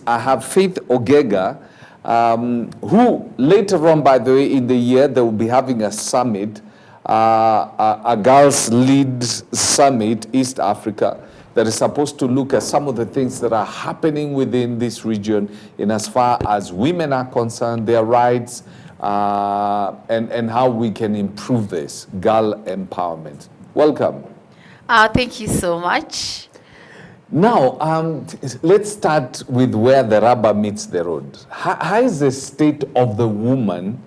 I have Faith Ogega, who later on, by the way, in the year, they will be having a summit, a girls lead summit, East Africa, that is supposed to look at some of the things that are happening within this region in as far as women are concerned, their rights, and how we can improve this, girl empowerment. Welcome. Thank you so much. Now, let's start with where the rubber meets the road. How is the state of the woman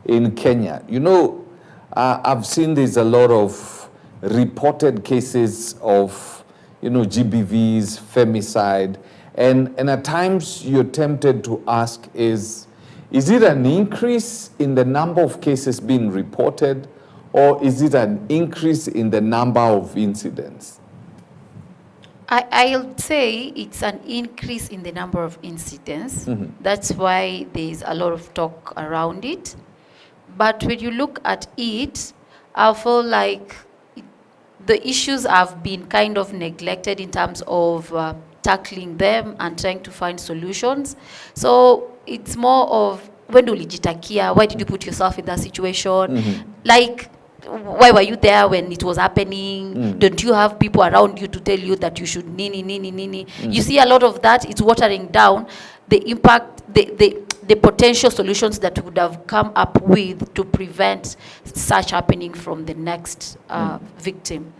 in Kenya? You know, I've seen there's a lot of reported cases of, you know, GBVs, femicide, and at times you're tempted to ask, is it an increase in the number of cases being reported, or is it an increase in the number of incidents? I'll say it's an increase in the number of incidents. Mm-hmm. That's why there's a lot of talk around it. But when you look at it, I feel like the issues have been kind of neglected in terms of tackling them and trying to find solutions. So it's more of, when do ulijitakia? Why did you put yourself in that situation? Mm-hmm. Like, why were you there when it was happening? Mm. Don't you have people around you to tell you that you should nini? Mm. You see a lot of that. It's watering down the impact, the potential solutions that would have come up with to prevent such happening from the next victim.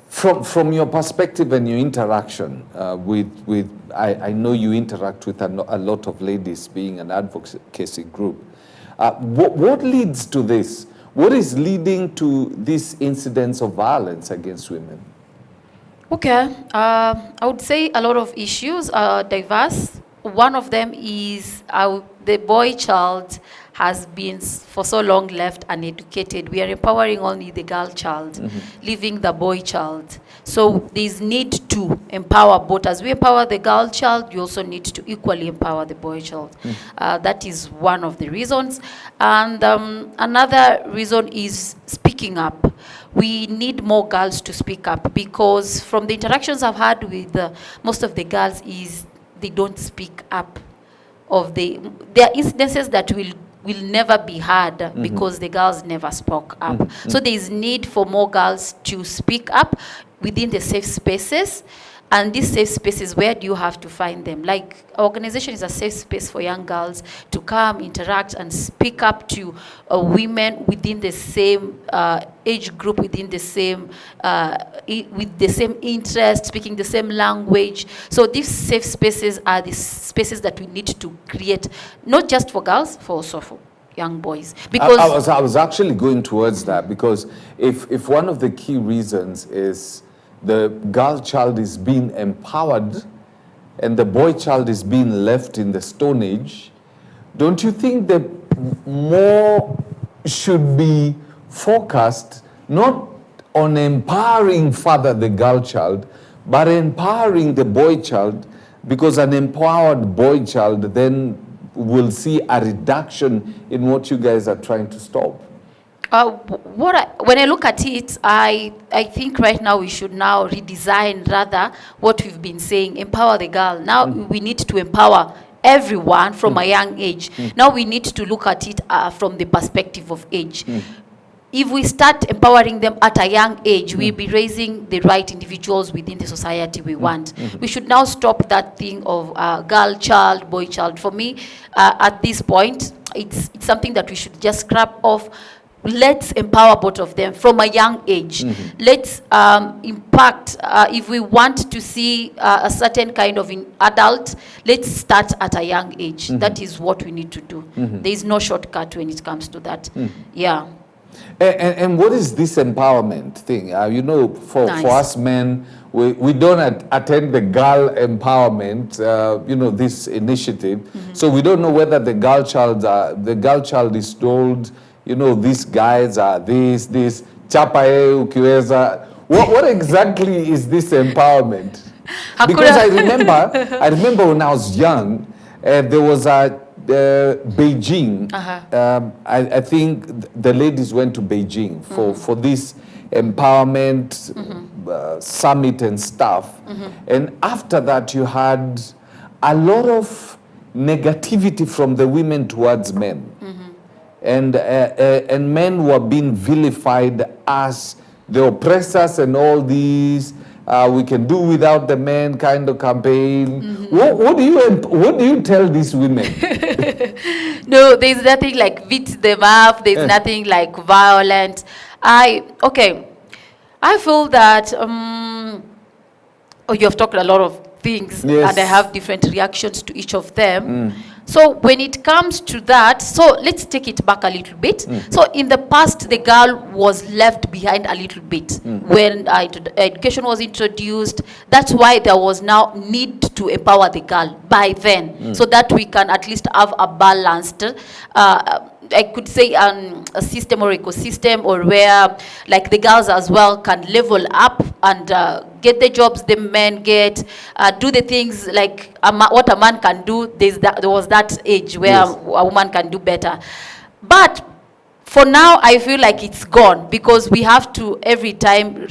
From your perspective and your interaction with I know you interact with a lot of ladies being an advocacy group. What leads to this? What is leading to these incidents of violence against women? Okay, I would say a lot of issues are diverse. One of them is the boy child has been for so long left uneducated. We are empowering only the girl child, leaving the boy child. So there's need to empower both. As we empower the girl child, you also need to equally empower the boy child. That is one of the reasons. And another reason is speaking up. We need more girls to speak up, because from the interactions I've had with most of the girls is they don't speak up. There are incidences that will never be heard because the girls never spoke up. So there is need for more girls to speak up within the safe spaces. And these safe spaces, where do you have to find them? Like, our organization is a safe space for young girls to come, interact, and speak up to women within the same age group, within the same, with the same interest, speaking the same language. So these safe spaces are the spaces that we need to create, not just for girls, for also for young boys. Because I was actually going towards that, because if one of the key reasons is the girl child is being empowered and the boy child is being left in the Stone Age, don't you think that more should be focused not on empowering further the girl child, but empowering the boy child? Because an empowered boy child then will see a reduction in what you guys are trying to stop. When I look at it, I think right now we should now redesign rather what we've been saying, empower the girl. Now we need to empower everyone from a young age. Now we need to look at it from the perspective of age. If we start empowering them at a young age, we'll be raising the right individuals within the society we want. We should now stop that thing of girl child, boy child. For me, at this point, it's something that we should just scrap off. Let's empower both of them from a young age. Let's impact, if we want to see a certain kind of adult, let's start at a young age. That is what we need to do. There is no shortcut when it comes to that. Yeah. And what is this empowerment thing? You know, for us men, we don't attend the girl empowerment, you know, this initiative. So we don't know whether the girl child is told, you know, these guys are this, chapae ukiweza. What exactly is this empowerment? Because I remember when I was young, there was a Beijing. I think the ladies went to Beijing for this empowerment summit and stuff. And after that, you had a lot of negativity from the women towards men. And men were being vilified as the oppressors and all these we can do without the men kind of campaign. What do you tell these women? No, there's nothing like beat them up. There's nothing like violent. I feel that you have talked a lot of things, Yes. and I have different reactions to each of them. So when it comes to that, so let's take it back a little bit. So in the past, the girl was left behind a little bit when education was introduced. That's why there was now need to empower the girl by then, so that we can at least have a balanced I could say a system or ecosystem, or where like the girls as well can level up and get the jobs the men get, do the things like what a man can do. There was that age where Yes. a woman can do better. But for now, I feel like it's gone, because we have to every time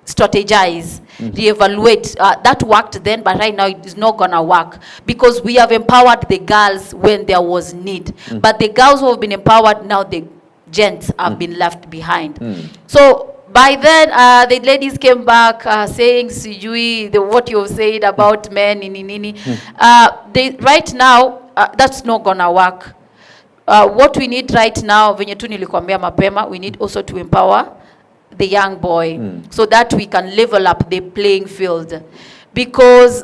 strategize, reevaluate. That worked then, but right now it is not gonna work, because we have empowered the girls when there was need. But the girls who have been empowered, now the gents have been left behind. So by then, the ladies came back saying, "Sijui what you said about men, nini." Right now, that's not gonna work. What we need right now, venye tu nilikwambia mapema, we need also to empower the young boy, so that we can level up the playing field, because